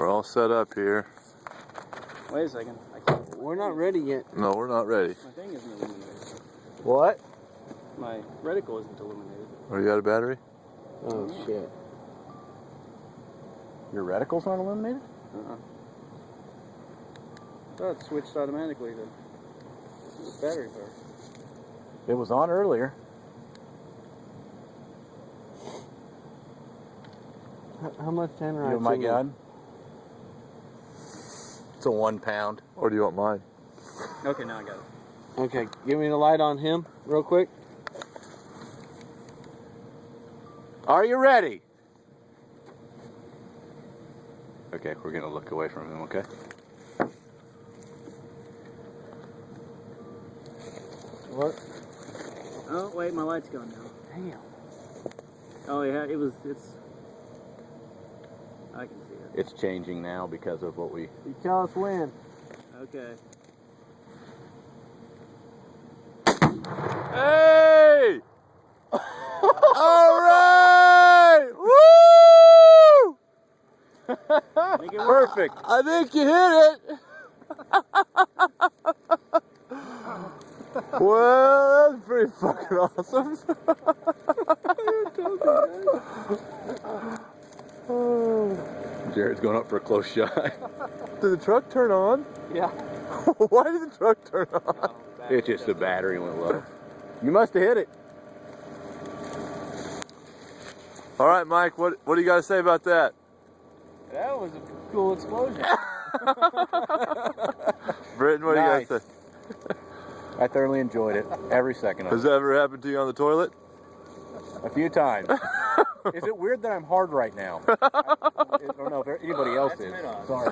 We're all set up here. Wait a second. I can't. We're not ready yet. No, we're not ready. My thing isn't illuminated. What? My reticle isn't illuminated. Oh, you got a battery? Oh, shit. Your reticles aren't illuminated? I thought it switched automatically to the battery power. It was on earlier. How much Tannerite? You have my gun? It's a 1 pound. Or do you want mine? Okay, now I got it. Okay, give me the light on him real quick. Are you ready? Okay, we're gonna look away from him, okay? What? Oh, wait, my light's going now. Damn. Oh, yeah, it's... I can see it. It's changing now because of what we... You tell us when. Okay. Hey! All right! Woo! Make it work. Perfect! I think you hit it. Well, that's pretty fucking awesome. Jared's going up for a close shot. Did the truck turn on? Yeah. Why did the truck turn on? Oh, It's just the battery went low. You must have hit it. All right, Mike, what do you got to say about that? That was a cool explosion. Britton, what Nice. do you got to say? I thoroughly enjoyed it. Every second of Has it. that ever happened to you on the toilet? A few times. Is it weird that I'm hard right now? I don't know if anybody else That's is. mid-on. Sorry.